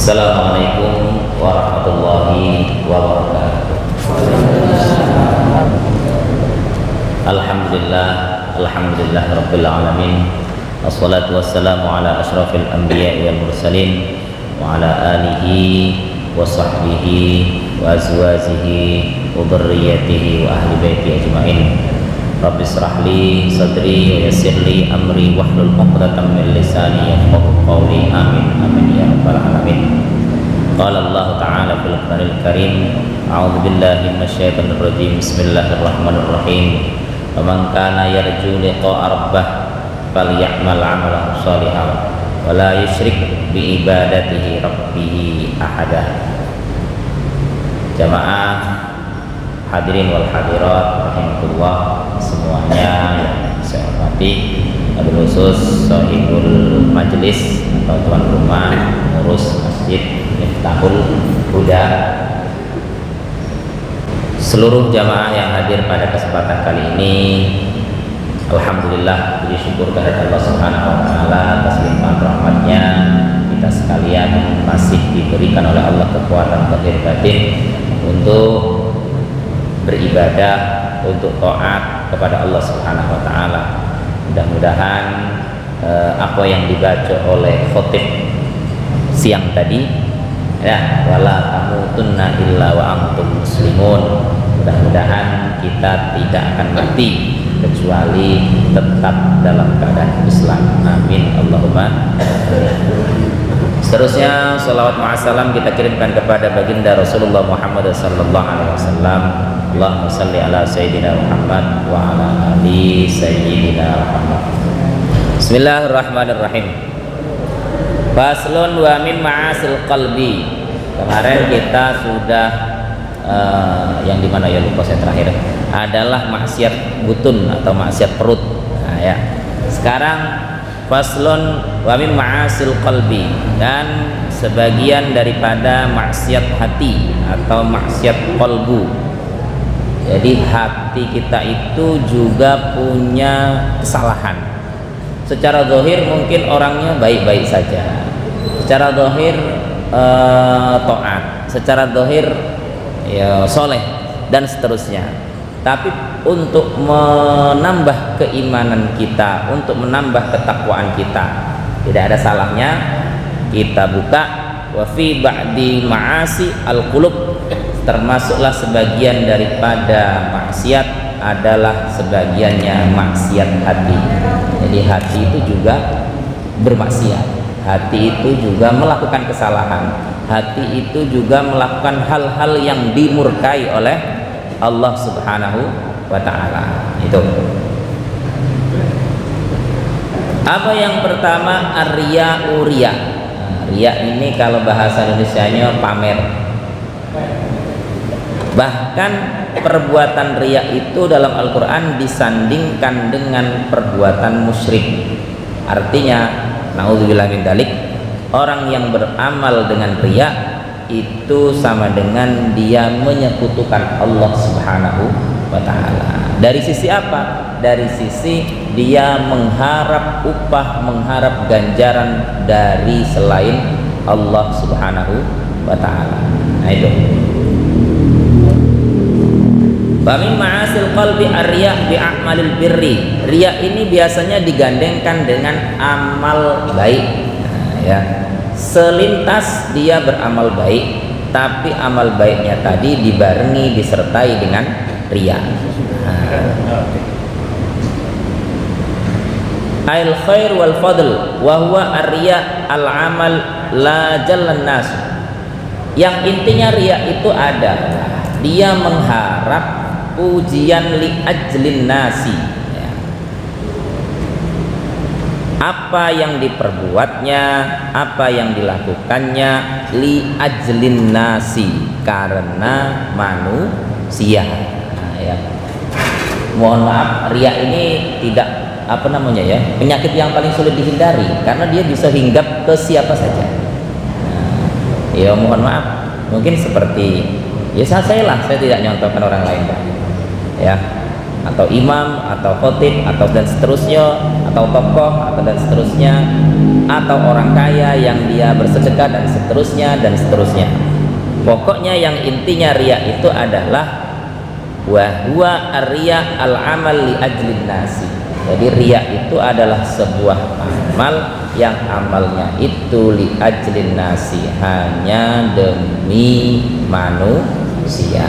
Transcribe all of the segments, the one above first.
Assalamualaikum warahmatullahi wabarakatuh. Alhamdulillah rabbil alamin. Wassalatu wassalamu ala asyrafil anbiya'i wal mursalin wa ala alihi wa sahbihi wa azwajihi wa dhurriyyatihi wa ahli baiti ajmain. Rabbi israh li sadri wa yassir li amri wahlul 'uqdatam min lisani yafqahu qawli. Amin amin ya rabbal alamin. Qala Allah ta'ala fil Qur'anil Karim, a'udzu billahi minasyaitonir rajim. Bismillahirrahmanirrahim. Wa man kana yarju liqa'a rabbih falyamal 'amalan shalihan wa la yusyrik bi ibadatihi rabbih ahada. Jamaah hadirin wal hadirat rahimakumullah semuanya yang saya hormati, wabil khusus sahibul majlis atau tuan rumah ngurus masjid Miftahul Huda, seluruh jamaah yang hadir pada kesempatan kali ini. Alhamdulillah, puji syukur kepada Allah Subhanahu wa taala atas limpahan rahmatnya, kita sekalian masih diberikan oleh Allah kekuatan zahir batin untuk beribadah, untuk taat kepada Allah Subhanahu wa taala. Mudah-mudahan apa yang dibaca oleh khotib siang tadi, ya, wala tamutunna illa wa antum muslimun, mudah-mudahan kita tidak akan mati kecuali tetap dalam keadaan Islam. Amin Allahumma. Seterusnya salawat ma'asalam kita kirimkan kepada baginda Rasulullah Muhammad sallallahu alaihi wasallam. Allahumma salli ala sayyidina Muhammad wa ala ali sayyidina Muhammad. Bismillahirrahmanirrahim. Faslun wa min ma'asil qalbi. Kemarin kita sudah yang dimana ya, lupa saya terakhir, adalah maksiat butun atau maksiat perut. Nah, ya. Sekarang faslun wa min ma'asil qalbi, dan sebagian daripada maksiat hati atau maksiat qalbu. Jadi hati kita itu juga punya kesalahan. Secara zahir mungkin orangnya baik-baik saja, secara zahir taat, secara zahir ya soleh dan seterusnya. Tapi untuk menambah keimanan kita, untuk menambah ketakwaan kita, tidak ada salahnya kita buka wa fi ba'di ma'asi al-qulub, termasuklah sebagian daripada maksiat adalah sebagiannya maksiat hati. Jadi hati itu juga bermaksiat, hati itu juga melakukan kesalahan, hati itu juga melakukan hal-hal yang dimurkai oleh Allah Subhanahu wa ta'ala. Itu apa yang pertama? Ar-riya'u, riya. Riya ini kalau bahasa Indonesianya pamer. Bahkan perbuatan riya itu dalam Al-Quran disandingkan dengan perbuatan musyrik. Artinya, na'udzubillah min dzalik, orang yang beramal dengan riya itu sama dengan dia menyekutukan Allah Subhanahu wa ta'ala. Dari sisi apa? Dari sisi dia mengharap upah, mengharap ganjaran dari selain Allah Subhanahu wa ta'ala. Nah itu. Bamin ma'asil qalbi ar-riya bi a'malil birri. Riya ini biasanya digandengkan dengan amal baik. Nah, ya. Selintas dia beramal baik, tapi amal baiknya tadi dibarengi, disertai dengan riya. Ail khair wal fadl wa huwa ar-riya al-amal la jallan nas. Yang intinya riya itu adalah dia mengharap pujian li ajlin nasi, ya. Apa yang diperbuatnya, apa yang dilakukannya li ajlin nasi, karena manusia. Nah, ya. Mohon maaf, riya ini tidak penyakit yang paling sulit dihindari, karena dia bisa hinggap ke siapa saja. Nah, ya mohon maaf, mungkin seperti ya saya tidak nyontohkan orang lain, Pak. Ya, atau imam, atau khotib, atau dan seterusnya, atau tokoh, atau dan seterusnya, atau orang kaya yang dia bersedekah dan seterusnya. Pokoknya yang intinya riya itu adalah wa huwa ar-riya al-amal li ajlin nasi. Jadi riya itu adalah sebuah amal yang amalnya itu li ajlin nasi, hanya demi manusia.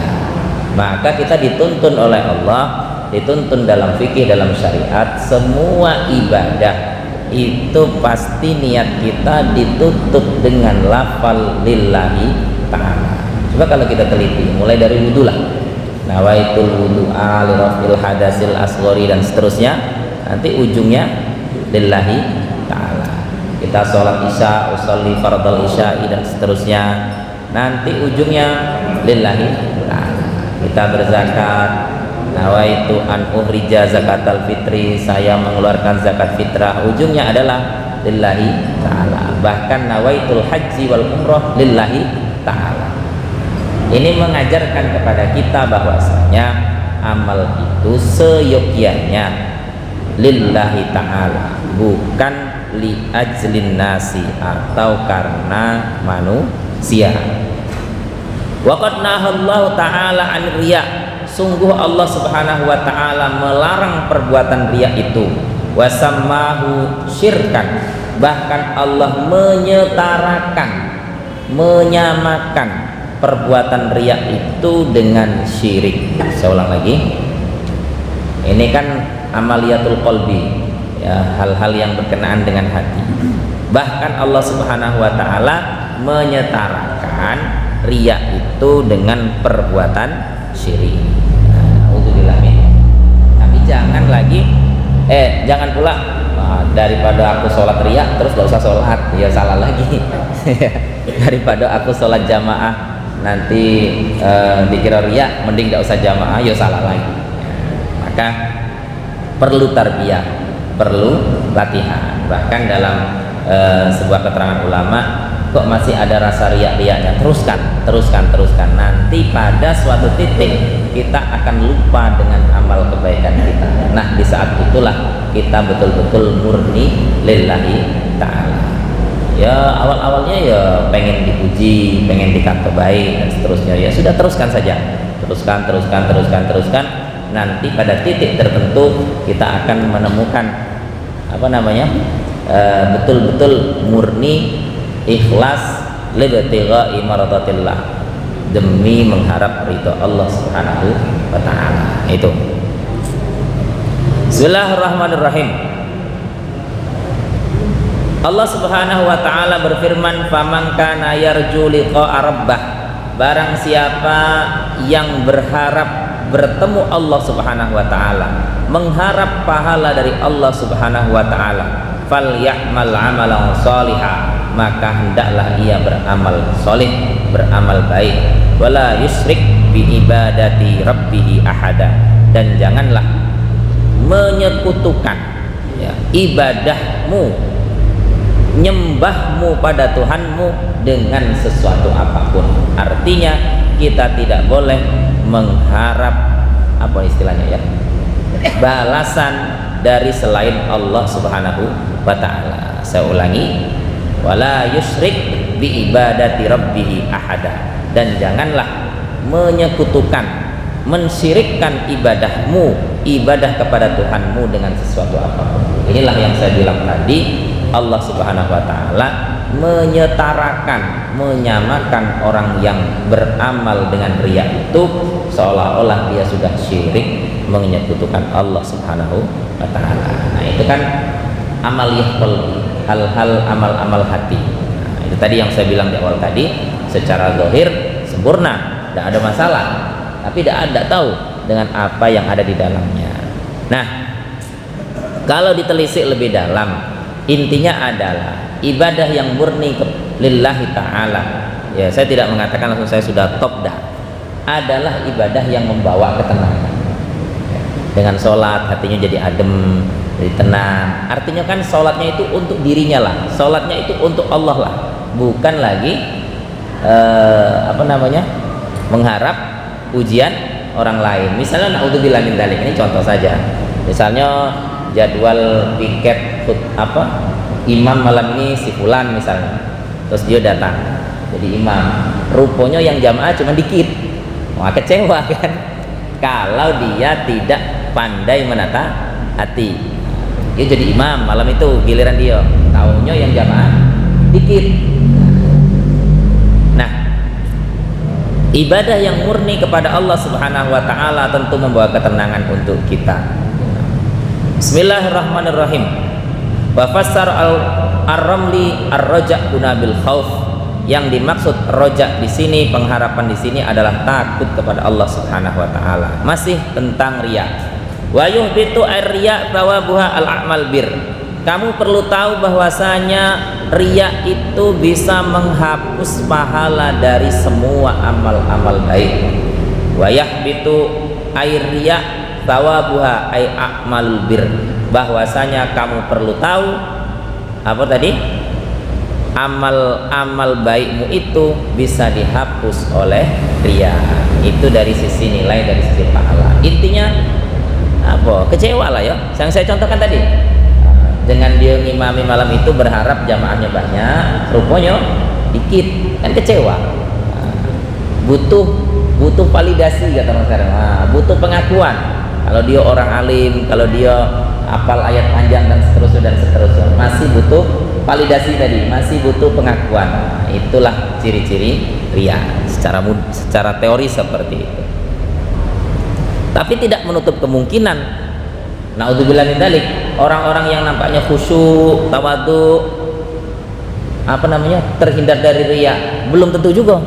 Maka kita dituntun oleh Allah, dituntun dalam fikih, dalam syariat, semua ibadah itu pasti niat kita ditutup dengan lafal lillahi ta'ala. Coba kalau kita teliti, mulai dari wudhu lah, nawaitul wudu'a li raf'il hadasil asghari dan seterusnya, nanti ujungnya lillahi ta'ala. Kita sholat isya, usolli fardal isya'i dan seterusnya, nanti ujungnya lillahi ta'ala. Kita berzakat, nawaitu an uhrija zakatal fitri, saya mengeluarkan zakat fitrah, ujungnya adalah lillahi ta'ala. Bahkan nawaitul haji wal umroh lillahi ta'ala. Ini mengajarkan kepada kita bahwasanya amal itu seyogyanya lillahi ta'ala, bukan li ajlin nasi atau karena manusia. Wa qad nahallahu ta'ala 'an riya, sungguh Allah Subhanahu wa ta'ala melarang perbuatan riya itu. Wa sammahu syirkan, bahkan Allah menyamakan perbuatan riya itu dengan syirik. Saya ulang lagi, ini kan amaliyatul qalbi, ya, hal-hal yang berkenaan dengan hati. Bahkan Allah Subhanahu wa ta'ala menyetarakan riya itu dengan perbuatan syirik. Tapi jangan lagi, jangan pula daripada aku sholat riya terus gak usah sholat, ya salah lagi. Daripada aku sholat jamaah nanti dikira riya, mending gak usah jamaah, ya salah lagi. Maka perlu tarbiyah, perlu latihan. Bahkan dalam sebuah keterangan ulama, kok masih ada rasa riak-riaknya, teruskan. Nanti pada suatu titik kita akan lupa dengan amal kebaikan kita. Nah, di saat itulah kita betul-betul murni lillahi ta'ala. Ya awal-awalnya ya pengen dipuji, pengen dikata baik dan seterusnya, ya sudah teruskan saja, teruskan. Nanti pada titik tertentu kita akan menemukan betul-betul murni ikhlas libtigha'i maradatillah, demi mengharap ridha Allah Subhanahu wa ta'ala. Itu. Bismillahirrahmanirrahim. Allah Subhanahu wa ta'ala berfirman, faman kana yarju liqa'a rabbah, barang siapa yang berharap bertemu Allah Subhanahu wa ta'ala, mengharap pahala dari Allah Subhanahu wa ta'ala, falyamal amalan salihah, maka hendaklah ia beramal soleh, beramal baik. Wala yusyrik bi ibadati rabbih ahada, dan janganlah menyekutukan, ya, ibadahmu, nyembahmu pada Tuhanmu dengan sesuatu apapun. Artinya kita tidak boleh mengharap balasan dari selain Allah Subhanahu wa ta'ala. Saya ulangi, wala yusyrik bi ibadati rabbih ahada, dan janganlah menyekutukan, mensyirikkan ibadahmu, ibadah kepada Tuhanmu dengan sesuatu apapun. Inilah yang saya bilang tadi, Allah Subhanahu wa ta'ala menyamakan orang yang beramal dengan riya itu seolah-olah dia sudah syirik, menyekutukan Allah Subhanahu wa ta'ala. Nah, itu kan amaliyah qalbi, hal-hal amal-amal hati. Nah, itu tadi yang saya bilang di awal tadi, secara zahir sempurna, tidak ada masalah, tapi tidak tahu dengan apa yang ada di dalamnya. Nah, kalau ditelisik lebih dalam, intinya adalah ibadah yang murni lillahi ta'ala, ya, saya tidak mengatakan langsung saya sudah top dah, adalah ibadah yang membawa ketenangan. Dengan sholat hatinya jadi adem, jadi tenang. Artinya kan sholatnya itu untuk dirinya lah, sholatnya itu untuk Allah lah, bukan lagi mengharap pujian orang lain. Misalnya naudzubillah min dzalik, ini contoh saja. Misalnya jadwal piket imam malam ini si fulan misalnya, terus dia datang jadi imam, rupanya yang jamaah cuma dikit, wah kecewa kan kalau dia tidak pandai menata hati. Dia jadi imam malam itu, giliran dia taunya yang jamaah dikit. Nah, ibadah yang murni kepada Allah Subhanahu wa taala tentu membawa ketenangan untuk kita. Bismillahirrahmanirrahim. Wa fassar ar-ramli ar-raja' guna bil khauf. Yang dimaksud roja di sini, pengharapan di sini adalah takut kepada Allah Subhanahu wa taala. Masih tentang riya. Wa yuhbitu ar-riya thawabuha al-a'mal bir. Kamu perlu tahu bahwasanya riya itu bisa menghapus pahala dari semua amal-amal baik. Wa yahbitu ar-riya thawabuha ay a'malul bir. Bahwasanya kamu perlu tahu apa tadi? Amal-amal baikmu itu bisa dihapus oleh riya. Itu dari sisi nilai, dari sisi pahala. Intinya apa? Kecewa lah ya. Yang saya contohkan tadi, dengan dia ngimami malam itu berharap jamaahnya banyak, rupanya dikit, kan kecewa. Butuh validasi kata orang sekarang. Butuh pengakuan. Kalau dia orang alim, kalau dia hafal ayat panjang dan seterusnya, masih butuh validasi tadi, masih butuh pengakuan. Itulah ciri-ciri riya secara teori seperti itu. Tapi tidak menutup kemungkinan, naudzubillah min dzalik, orang-orang yang nampaknya khusyuk, tawadhu, terhindar dari riya, belum tentu juga.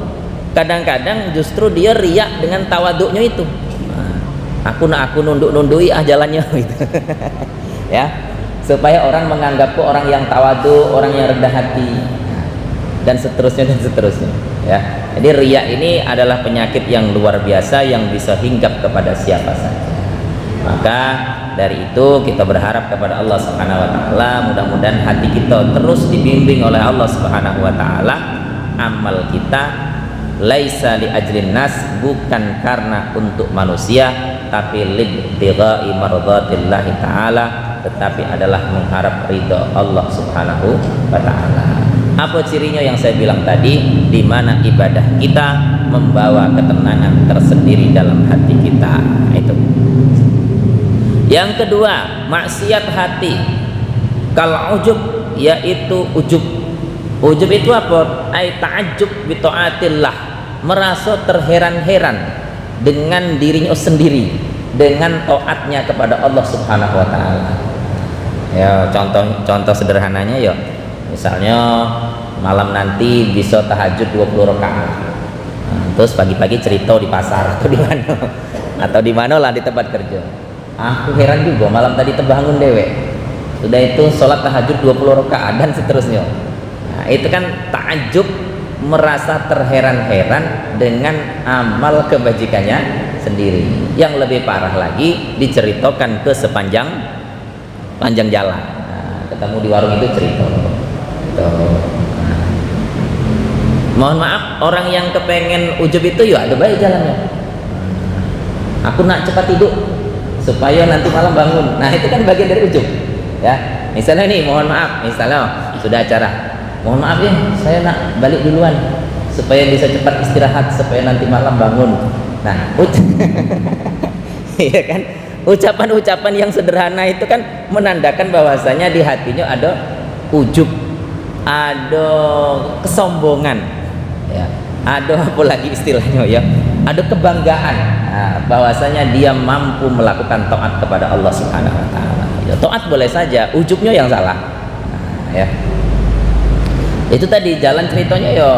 Kadang-kadang justru dia riya dengan tawadhunya itu. Aku nunduk-nundui jalannya gitu. Ya, supaya orang menganggapku orang yang tawadhu, orang yang rendah hati, dan seterusnya ya. Jadi riya ini adalah penyakit yang luar biasa yang bisa hinggap kepada siapa saja. Maka dari itu kita berharap kepada Allah Subhanahu wa taala, mudah-mudahan hati kita terus dibimbing oleh Allah Subhanahu wa taala. Amal kita laisa li ajlin nas, bukan karena untuk manusia, tapi libtigha'i mardhatillahi taala, tetapi adalah mengharap ridha Allah Subhanahu wa taala. Apa cirinya yang saya bilang tadi, di mana ibadah kita membawa ketenangan tersendiri dalam hati kita. Itu. Yang kedua, maksiat hati. Kalau ujub, yaitu ujub. Ujub itu apa? Ai ta'ajjub bi taatillah, merasa terheran-heran dengan dirinya sendiri, dengan taatnya kepada Allah Subhanahu wa taala. Ya, contoh sederhananya ya. Misalnya malam nanti bisa tahajud 20 rakaat. Terus pagi-pagi cerita di pasar atau di mana? Atau di mana lah di tempat kerja. Aku heran juga, malam tadi terbangun dewek. Sudah itu sholat tahajud 20 rakaat dan seterusnya. Nah, itu kan ta'ajub, merasa terheran-heran dengan amal kebajikannya sendiri. Yang lebih parah lagi, diceritakan ke sepanjang jalan. Nah, ketemu di warung itu cerita. Mohon maaf, orang yang kepengen ujub itu ya ada baik jalannya. Aku nak cepat tidur supaya nanti malam bangun. Nah, itu kan bagian dari ujub. Ya, misalnya nih, mohon maaf, misalnya sudah acara, mohon maaf ya, saya nak balik duluan supaya bisa cepat istirahat supaya nanti malam bangun. Nah, iya kan, ucapan-ucapan yang sederhana itu kan menandakan bahwasanya di hatinya ada ujub, ada kesombongan, ya, ada apa lagi istilahnya ya, ada kebanggaan, nah, bahwasanya dia mampu melakukan taat kepada Allah Subhanahu wa taala. Ya, taat boleh saja, ujubnya yang salah. Nah, ya. Itu tadi jalan ceritanya ya,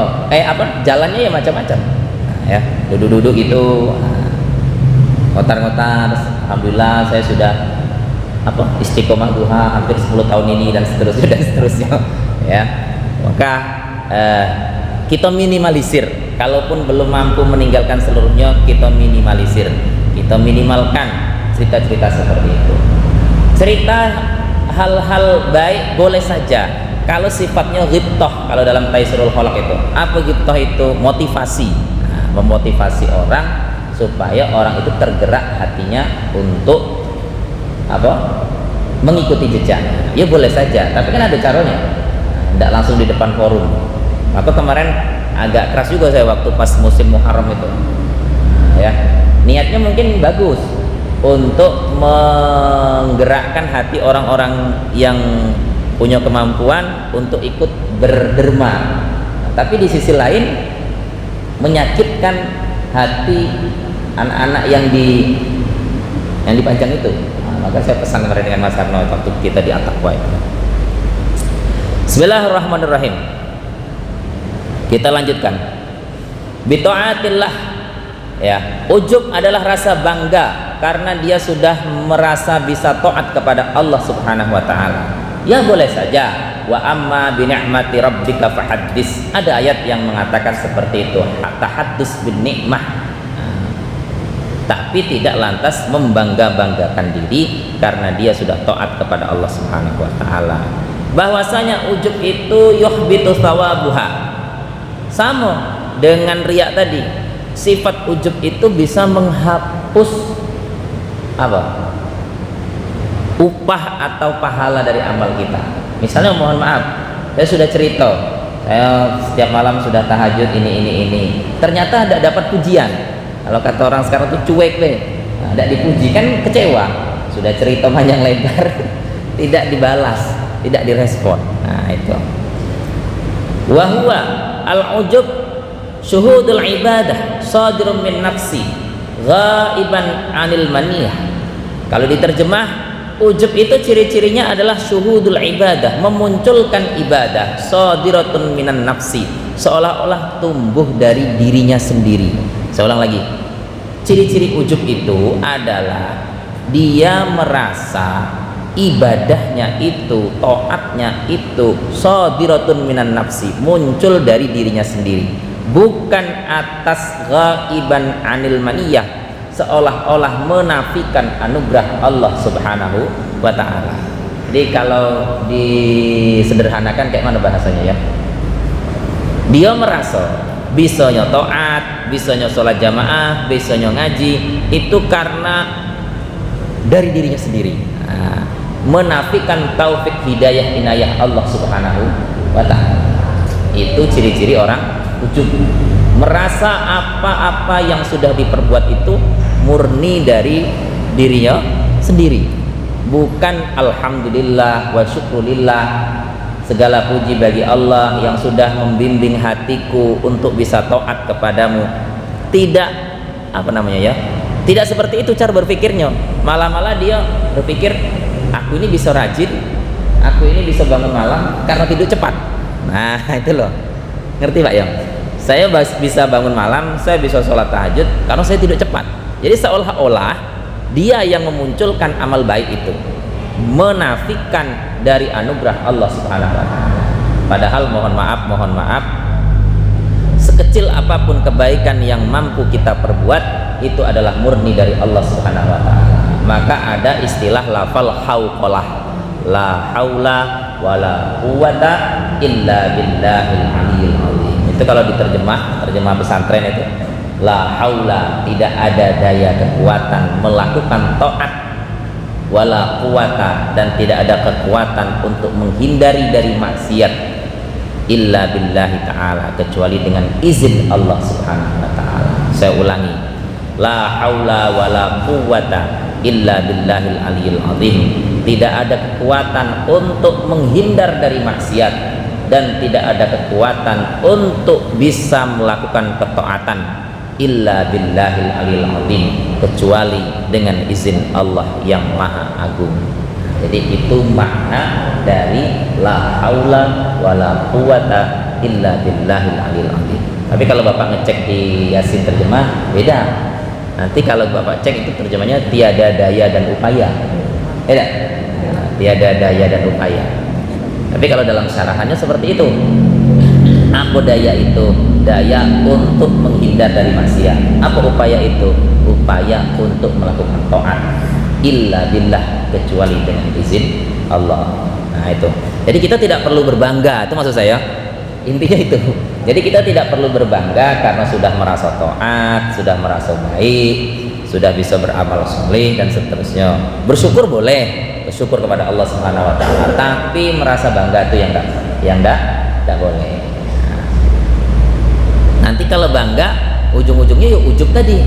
jalannya ya macam-macam. Nah, ya, duduk-duduk itu, ngotar-ngotar, alhamdulillah saya sudah istiqomah duha hampir 10 tahun ini dan seterusnya. Ya, maka kita minimalisir. Kalaupun belum mampu meninggalkan seluruhnya, kita minimalisir, kita minimalkan cerita-cerita seperti itu. Cerita hal-hal baik boleh saja kalau sifatnya ghibthah. Kalau dalam Taisirul Khalaq itu apa ghibthah? Itu motivasi, memotivasi orang supaya orang itu tergerak hatinya untuk mengikuti jejaknya, ya boleh saja, tapi kan ada caranya, tidak langsung di depan forum. Maka kemarin agak keras juga saya waktu pas musim Muharram itu, ya niatnya mungkin bagus untuk menggerakkan hati orang-orang yang punya kemampuan untuk ikut berderma, tapi di sisi lain menyakitkan hati anak-anak yang dipancang itu. Maka saya pesan kemarin dengan Mas Karno waktu kita di At-Taqwa. Bismillahirrahmanirrahim. Kita lanjutkan. Bita'atillah. Ya, ujub adalah rasa bangga karena dia sudah merasa bisa taat kepada Allah Subhanahu wa taala. Ya boleh saja. Wa amma bi ni'mati rabbika fahaddits. Ada ayat yang mengatakan seperti itu. Tahaddus bin nikmah. Tapi tidak lantas membangga-banggakan diri karena dia sudah taat kepada Allah Subhanahu wa taala. Bahwasanya ujub itu yuhbitu thawabuha. Sama dengan riya tadi. Sifat ujub itu bisa menghapus apa? Upah atau pahala dari amal kita. Misalnya mohon maaf, saya sudah cerita, saya setiap malam sudah tahajud ini. Ternyata tidak dapat pujian. Kalau kata orang sekarang tuh cuek deh, tidak dipuji kan kecewa. Sudah cerita panjang lebar, tidak dibalas, tidak direspon. Nah itu. Wahwa al-ujub syuhudul ibadah sadirun min nafsi ghaiban anil maniyah. Kalau diterjemah, ujub itu ciri-cirinya adalah syuhudul ibadah, memunculkan ibadah sadiratun minan nafsi, seolah-olah tumbuh dari dirinya sendiri. Saya ulang lagi, ciri-ciri ujub itu adalah dia merasa ibadahnya itu, taatnya itu shadiratun minan nafsi, muncul dari dirinya sendiri, bukan atas ghaiban anil maniyah, seolah-olah menafikan anugerah Allah Subhanahu wa ta'ala. Jadi kalau disederhanakan kayak mana bahasanya ya, dia merasa bisanya taat, bisanya sholat jamaah, bisanya ngaji itu karena dari dirinya sendiri. Nah, menafikan taufik hidayah inayah Allah Subhanahu wa ta'ala. Itu ciri-ciri orang ujub, merasa apa-apa yang sudah diperbuat itu murni dari dirinya sendiri, bukan alhamdulillah wa syukurillah, segala puji bagi Allah yang sudah membimbing hatiku untuk bisa taat kepadamu. Tidak tidak seperti itu cara berpikirnya. Malah dia berpikir, aku ini bisa rajin, aku ini bisa bangun malam karena tidur cepat. Nah itu loh, ngerti Pak ya? Saya bisa bangun malam, saya bisa sholat tahajud karena saya tidur cepat. Jadi seolah-olah dia yang memunculkan amal baik itu, menafikan dari anugerah Allah Subhanahu wa ta'ala. Padahal mohon maaf, sekecil apapun kebaikan yang mampu kita perbuat itu adalah murni dari Allah Subhanahu wa ta'ala. Maka ada istilah lafal hauqalah, la haula wala quwata illa billahil aliyil azim. Itu kalau terjemah pesantren itu, la haula, tidak ada daya kekuatan melakukan taat, wala quwata, dan tidak ada kekuatan untuk menghindari dari maksiat, illa billahi ta'ala, kecuali dengan izin Allah Subhanahu wa ta'ala. Saya ulangi, la haula wala quwata illa billahil aliyil azim. Tidak ada kekuatan untuk menghindar dari maksiat dan tidak ada kekuatan untuk bisa melakukan ketaatan illa billahil aliyil azim, kecuali dengan izin Allah yang maha agung. Jadi itu makna dari la haula wala quwata illa billahil aliyil azim. Tapi kalau Bapak ngecek di Yasin terjemah beda. Nanti kalau Bapak cek itu terjemahnya tiada daya dan upaya. Beda. Nah, tiada daya dan upaya. Tapi kalau dalam syarahannya seperti itu. Apa daya itu? Daya untuk menghindar dari maksiat. Apa upaya itu? Upaya untuk melakukan taat. Illa billah, kecuali dengan izin Allah. Nah itu. Jadi kita tidak perlu berbangga, itu maksud saya. Intinya itu. Jadi kita tidak perlu berbangga karena sudah merasa taat, sudah merasa baik, sudah bisa beramal soleh dan seterusnya. Bersyukur boleh, bersyukur kepada Allah Subhanahu wa taala, tapi merasa bangga itu yang enggak boleh. Nanti kalau bangga ujung-ujungnya ya ujub tadi.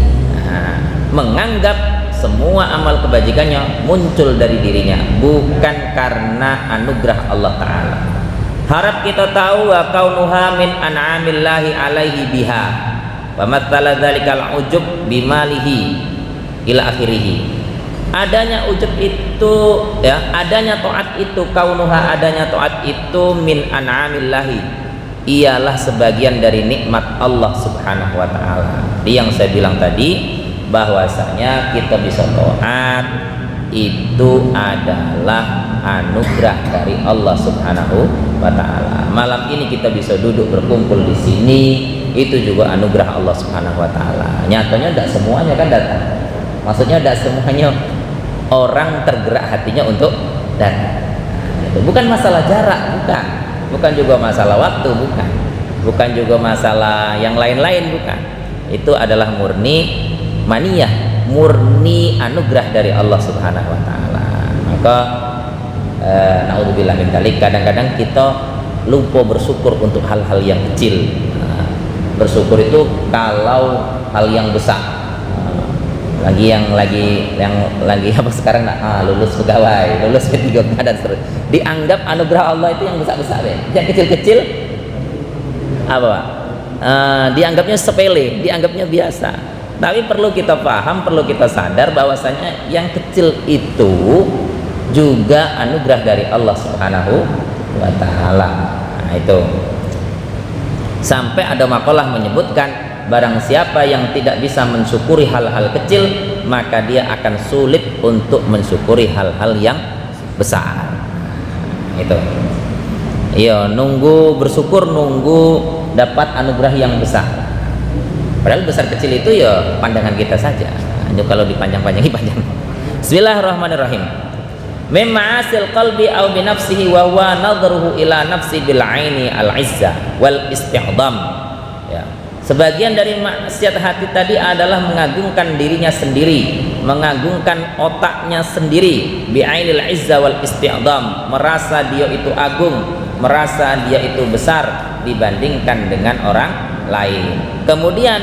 Menganggap semua amal kebajikannya muncul dari dirinya, bukan karena anugerah Allah Ta'ala. Harap kita tahu wa kaunuha min an'amillahi alaihi biha wa matsala dzalikal ujub bimalihi ila akhirih. Adanya ujub itu ya, adanya taat itu, kaunuha adanya taat itu min an'amillahi, ialah sebagian dari nikmat Allah Subhanahu wa taala. Yang saya bilang tadi, bahwasanya kita bisa taat itu adalah anugerah dari Allah Subhanahu wa taala. Malam ini kita bisa duduk berkumpul di sini, itu juga anugerah Allah Subhanahu wa taala. Nyatanya tidak semuanya kan datang. Maksudnya tidak semuanya orang tergerak hatinya untuk datang. Itu bukan masalah jarak, bukan juga masalah waktu, bukan juga masalah yang lain-lain, bukan. Itu adalah murni maniyah, murni anugerah dari Allah Subhanahu wa taala. Maka naudzubillah min dzalik, kadang-kadang kita lupa bersyukur untuk hal-hal yang kecil. Bersyukur itu kalau hal yang besar. Lagi apa sekarang lulus pegawai, lulus P3K dan seterusnya. Dianggap anugerah Allah itu yang besar-besar ya. Yang kecil-kecil apa Pak? Dianggapnya sepele, dianggapnya biasa. Tapi perlu kita paham, perlu kita sadar bahwasanya yang kecil itu juga anugerah dari Allah Subhanahu wa taala. Nah, itu. Sampai ada makalah menyebutkan barang siapa yang tidak bisa mensyukuri hal-hal kecil, maka dia akan sulit untuk mensyukuri hal-hal yang besar. Itu. Iya, bersyukur nunggu dapat anugerah yang besar. Padahal besar kecil itu ya pandangan kita saja. Kalau dipanjang-panjangi panjang. Bismillahirrahmanirrahim. Mimma asil qalbi aw bi nafsihi wa huwa nadhruhu ila nafsi bil aini al izzah wal isti'dham. Ya. Sebagian dari maksiat hati tadi adalah mengagungkan dirinya sendiri, mengagungkan otaknya sendiri, bi ainil izzah wal isti'dham, merasa dia itu agung, merasa dia itu besar dibandingkan dengan orang lain. Kemudian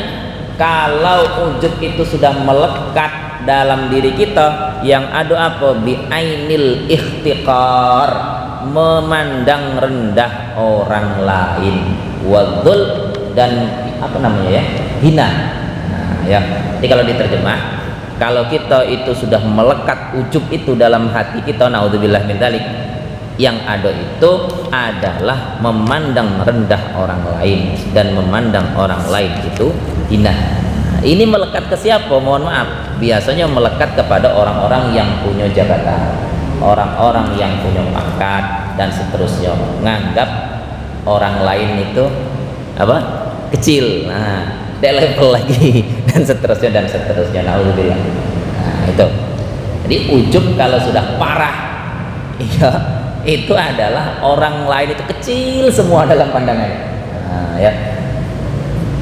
kalau ujub itu sudah melekat dalam diri kita, yang ada apa? Bi ainil ihtiqar, memandang rendah orang lain, wadzul, dan apa namanya ya, hina. Nah, ya. Jadi kalau diterjemah, kalau kita itu sudah melekat ujub itu dalam hati kita, naudzubillah min dzalik, yang ada itu adalah memandang rendah orang lain dan memandang orang lain itu hina. Nah, ini melekat ke siapa? Mohon maaf, biasanya melekat kepada orang-orang yang punya jabatan, orang-orang yang punya pangkat dan seterusnya, nganggap orang lain itu apa? Kecil. Nah, level lagi dan seterusnya. Naudzubillah. Nah, itu. Jadi ujub kalau sudah parah, iya, itu adalah orang lain itu kecil semua dalam pandangannya. Nah, ya.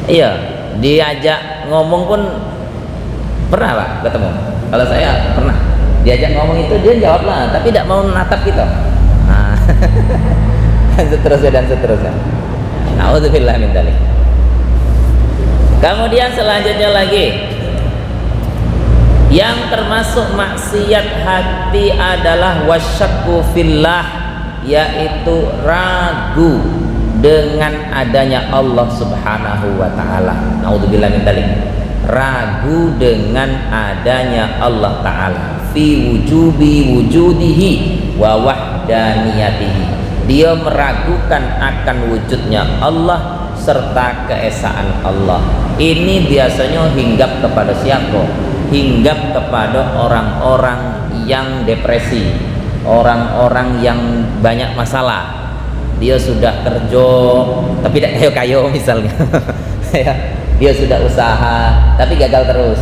Iya, diajak ngomong pun pernah Pak ketemu. Kalau saya pernah diajak ngomong itu dia jawab lah, tapi tidak mau natap kita. Nah, dan seterusnya. Nauzubillah min dzalik. Kemudian selanjutnya lagi, yang termasuk maksiat hati adalah wasyakku fillah, yaitu ragu dengan adanya Allah Subhanahu wa taala. Naudzubillah min dzalik. Ragu dengan adanya Allah taala fi wujudihi wa wahdaniyatihi. Dia meragukan akan wujudnya Allah serta keesaan Allah. Ini biasanya hinggap kepada siapa? Hinggap kepada orang-orang yang depresi, orang-orang yang banyak masalah. Dia sudah kerja tapi tidak kayo-kayo misalnya. Dia sudah usaha tapi gagal terus,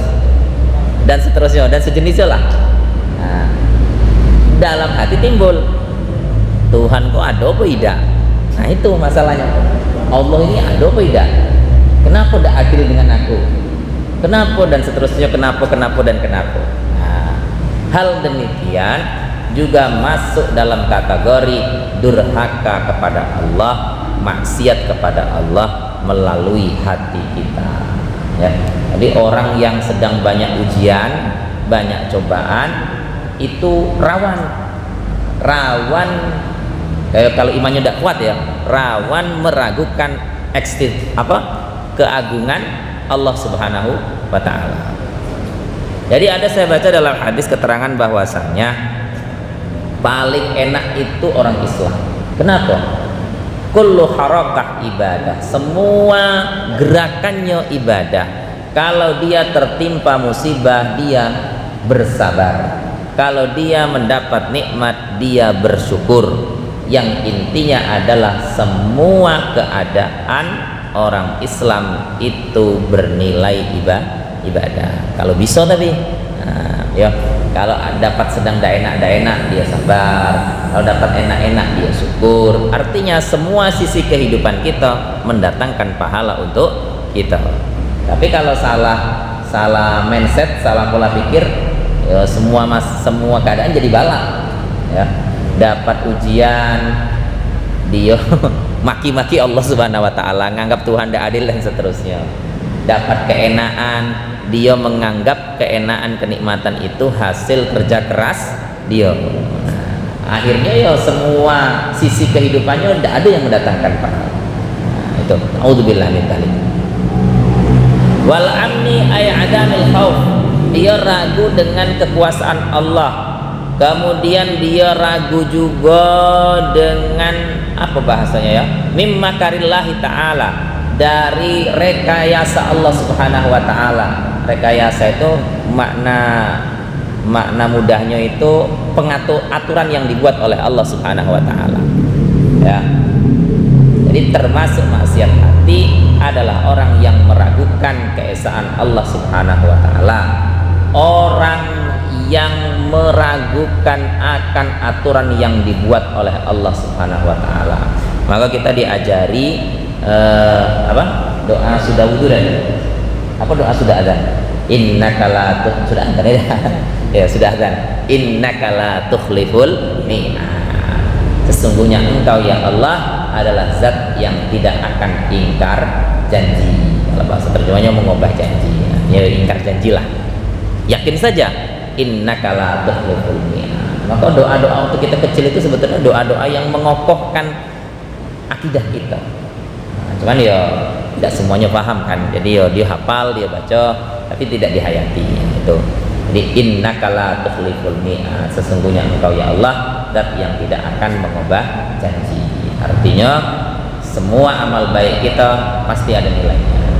dan seterusnya dan sejenisnya lah. Nah, dalam hati timbul, Tuhan kok ada apa tidak? Nah, itu masalahnya. Allah ini ada apa tidak? Kenapa tidak adil dengan aku? Kenapa dan seterusnya, kenapa. Nah, hal demikian juga masuk dalam kategori durhaka kepada Allah, maksiat kepada Allah melalui hati kita. Ya. Jadi orang yang sedang banyak ujian, banyak cobaan itu rawan kalau imannya tidak kuat ya, rawan meragukan keagungan Allah Subhanahu wa taala. Jadi saya baca dalam hadis keterangan bahwasanya paling enak itu orang Islam. Kenapa? Kullu harakah ibadah, semua gerakannya ibadah. Kalau dia tertimpa musibah, dia bersabar. Kalau dia mendapat nikmat, dia bersyukur. Yang intinya adalah semua keadaan orang Islam itu bernilai ibadah. Kalau bisa tapi ya, kalau dapat sedang tidak enak dia sabar, kalau dapat enak dia syukur. Artinya semua sisi kehidupan kita mendatangkan pahala untuk kita. Tapi kalau salah mindset, salah pola pikir, ya semua keadaan jadi bala ya. Dapat ujian dia maki-maki Allah Subhanahu wa taala, nganggap Tuhan tidak adil dan seterusnya. Dapat keenaan, dia menganggap keenaan kenikmatan itu hasil kerja keras dia. Akhirnya ya semua sisi kehidupannya tidak ada yang mendatangkan pahala. Itu auzubillah min dzalik. Wal amni ay adamil khauf, dia ragu dengan kekuasaan Allah. Kemudian dia ragu juga dengan apa bahasanya ya? Mimma karillahi ta'ala, dari rekayasa Allah Subhanahu wa taala. Rekayasa itu makna mudahnya itu aturan yang dibuat oleh Allah Subhanahu wa taala. Ya. Jadi termasuk maksiat hati adalah orang yang meragukan keesaan Allah Subhanahu wa taala. Orang yang meragukan akan adzan yang dibuat oleh Allah Subhanahu wa taala. Maka kita diajari doa sudah wudu dan doa sudah adzan. Innaka la sudah adzan ya sudah adzan. Innaka la tukhliful mi'ad. Sesungguhnya engkau ya Allah adalah zat yang tidak akan ingkar janji. Kalau bahasa terjemahnya mengubah janji ya ingkar janjilah. Yakin saja innaka la tukhliful mi'ad. Maka doa-doa untuk kita kecil itu sebetulnya doa-doa yang mengokohkan akidah kita. Cuman ya tidak semuanya paham kan. Jadi ya dia hafal, dia baca, tapi tidak dihayati itu. Jadi innaka la tukhliful mi'ad, sesungguhnya engkau ya Allah zat yang tidak akan mengubah janji. Artinya semua amal baik kita pasti ada nilainya ya.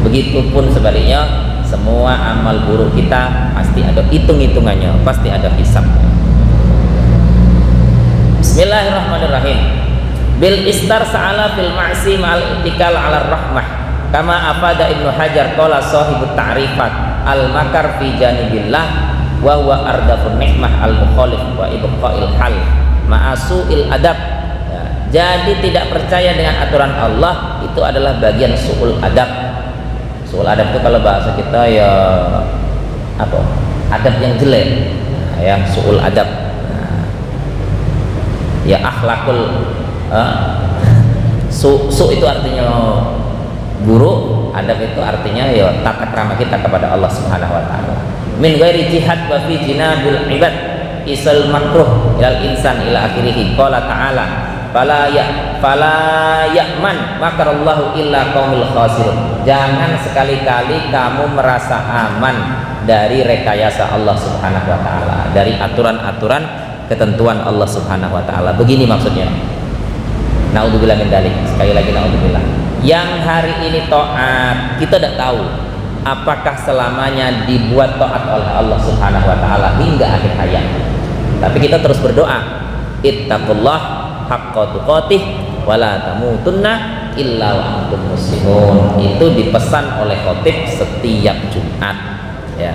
Begitupun sebaliknya, semua amal buruk kita pasti ada hitung-hitungannya, pasti ada hisabnya. Bismillahirrahmanirrahim. Bil istar sa'ala fil ma'si ma'al ittikal 'ala rahmah. Kama afada Ibnu Hajar qala sahibut ta'rifat al makar fi janibillah wa huwa ardafun ni'mah al mukhalif wa ibqa'il hal ma'asu'il adab. Ya, jadi tidak percaya dengan aturan Allah itu adalah bagian su'ul adab. Su'ul adab itu kalau bahasa kita ya adab yang jelek. Nah, ya su'ul adab. Nah, ya akhlakul su itu artinya buruk, adab itu artinya ya tata krama kita kepada Allah Subhanahu wa taala. Min ghairi jihad wa fi jinabil ibad isal makruh ilal insan ila akhirih. Qala ta'ala fala ya'man makarallahu illa qaumul khasirun. Jangan sekali-kali kamu merasa aman dari rekayasa Allah Subhanahu wa taala, dari aturan-aturan ketentuan Allah Subhanahu wa taala. Begini maksudnya. Naudzubillah min dzalik. Sekali lagi naudzubillah. Yang hari ini taat, kita tidak tahu apakah selamanya dibuat taat oleh Allah Subhanahu wa taala hingga akhir hayat. Tapi kita terus berdoa, ittaqullah haqqa tuqatih wa la tamutunna illa wa antum muslimun. Itu dipesan oleh khotib setiap Jumat ya.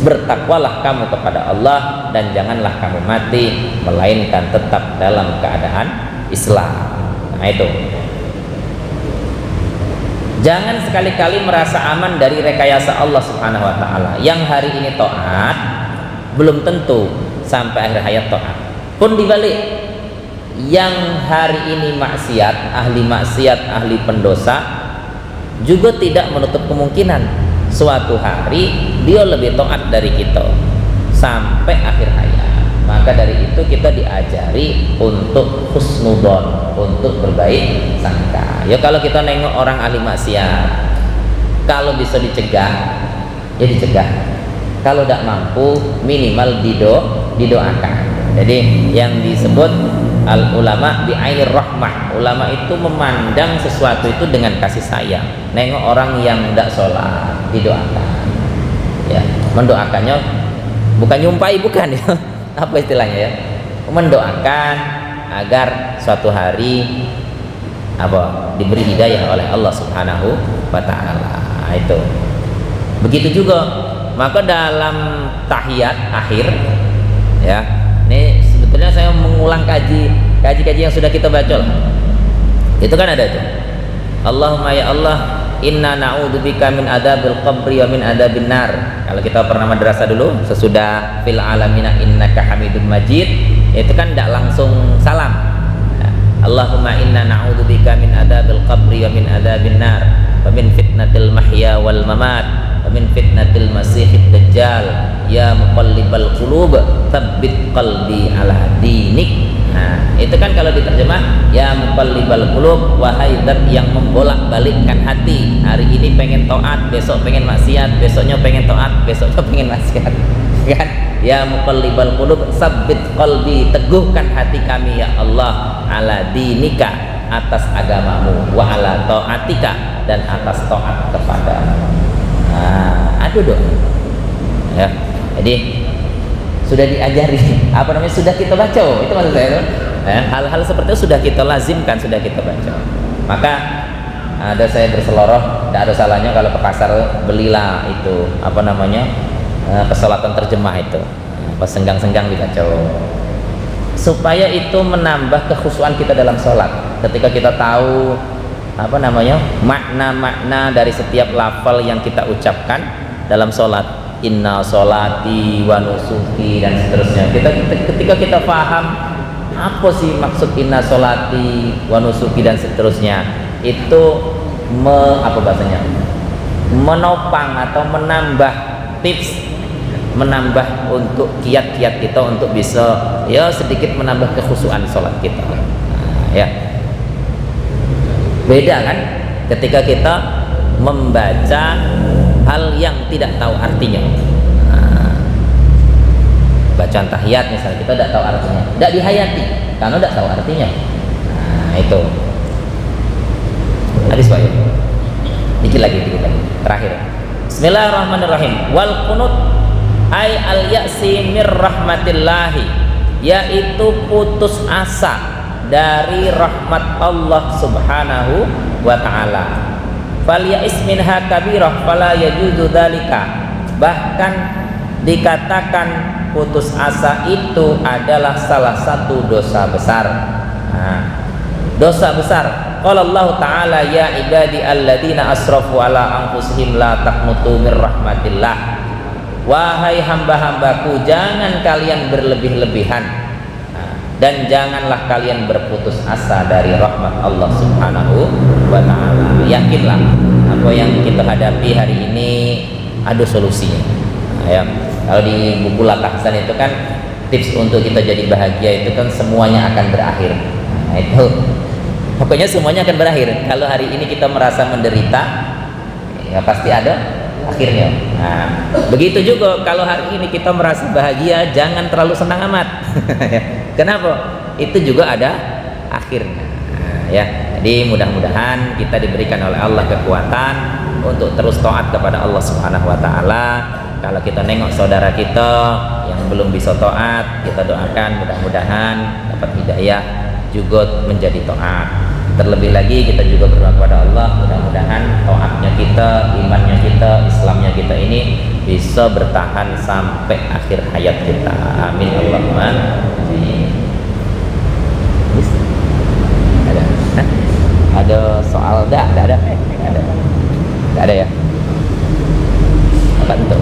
Bertakwalah kamu kepada Allah dan janganlah kamu mati melainkan tetap dalam keadaan Islam. Nah itu, jangan sekali-kali merasa aman dari rekayasa Allah Subhanahu wa taala. Yang hari ini taat belum tentu sampai akhir hayat taat. Pun dibalik, yang hari ini maksiat, ahli pendosa, juga tidak menutup kemungkinan suatu hari dia lebih taat dari kita sampai akhir hayat. Maka dari itu kita diajari untuk husnudon, untuk berbaik sangka. Ya kalau kita nengok orang ahli maksiat, kalau bisa dicegah, ya dicegah. Kalau tidak mampu, minimal didoakan. Jadi yang disebut al ulama bi ainir rahmah. Ulama itu memandang sesuatu itu dengan kasih sayang. Nengok orang yang tidak sholat, didoakan. Ya, mendoakannya bukan nyumpai, bukan ya. Apa istilahnya ya? Mendoakan agar suatu hari diberi hidayah oleh Allah Subhanahu wa taala. Itu. Begitu juga maka dalam tahiyat akhir ya. Ini sebetulnya saya mengulang kaji yang sudah kita baca lah. Itu kan ada itu. Allahumma ya Allah, inna na'udzubika min adzabil qabri wa min adzabin nar. Kalau kita pernah madrasah dulu, sesudah fil alamina innaka hamidum majid, itu kan tidak langsung salam. Allahumma inna na'udzubika min adzabil qabri wa min adzabin nar wa min fitnatil mahya wal mamat wa min fitnatil masiihid dajjal ya muqallibal qulub tsabbit qalbi ala dinik. Nah, itu kan kalau diterjemah ya muqallibal qulub, wahai zat yang membolak-balikkan hati. Hari ini pengen taat, besok pengen maksiat, besoknya pengen taat, besoknya pengen maksiat. Kan? Ya muqallibal qulub tsabbit qalbi, teguhkan hati kami ya Allah ala dinika, atas agamamu, wa ala taatika, dan atas taat kepadamu. Nah, aduh dong. Ya. Jadi sudah diajari, sudah kita baca, itu maksud saya. Hal-hal seperti itu sudah kita lazimkan, sudah kita baca. Maka ada saya berseloroh, tidak ada salahnya kalau ke pasar belilah itu kesolatan terjemah itu, pas senggang-senggang dibaca, supaya itu menambah kekhusyuan kita dalam sholat. Ketika kita tahu makna-makna dari setiap lafal yang kita ucapkan dalam sholat, inna sholati wa nusuki dan seterusnya. Ketika kita paham apa sih maksud inna sholati wa nusuki dan seterusnya, itu menopang atau menambah tips, menambah untuk kiat-kiat kita untuk bisa ya sedikit menambah kekhusyuan sholat kita. Ya, beda kan ketika kita membaca hal yang tidak tahu artinya. Bacaan tahiyat misalnya kita tidak tahu artinya, tidak dihayati karena tidak tahu artinya. Itu hadis Pak. Dikit lagi terakhir. Bismillahirrahmanirrahim. Wal qunut ay al ya'si mir rahmatillahi, yaitu putus asa dari rahmat Allah Subhanahu wa taala. Fal ya'is minha kabirah fala yajuzu dzalika. Bahkan dikatakan putus asa itu adalah salah satu dosa besar. Dosa besar. Qala Allah Ta'ala ya ibadi alladzina asrafu ala anfusihim la taqnutu mir rahmatillah. Wahai hamba-hambaku, jangan kalian berlebih-lebihan dan janganlah kalian berputus asa dari rahmat Allah Subhanahu wa taala. Yakinlah apa yang kita hadapi hari ini ada solusinya. Ya, kalau di buku Latasan itu kan tips untuk kita jadi bahagia itu kan semuanya akan berakhir. Nah, itu pokoknya semuanya akan berakhir. Kalau hari ini kita merasa menderita, ya pasti ada akhirnya. Nah, begitu juga kalau hari ini kita merasa bahagia, jangan terlalu senang amat. Kenapa? Itu juga ada akhirnya. Ya, jadi mudah-mudahan kita diberikan oleh Allah kekuatan untuk terus taat kepada Allah Subhanahu wa taala. Kalau kita nengok saudara kita yang belum bisa taat, kita doakan mudah-mudahan dapat hidayah juga menjadi taat. Terlebih lagi kita juga berdoa kepada Allah, mudah-mudahan taatnya kita, imannya kita, Islamnya kita ini bisa bertahan sampai akhir hayat kita. Amin Allahumma amin. Ada soal? Ada ya? Apa itu?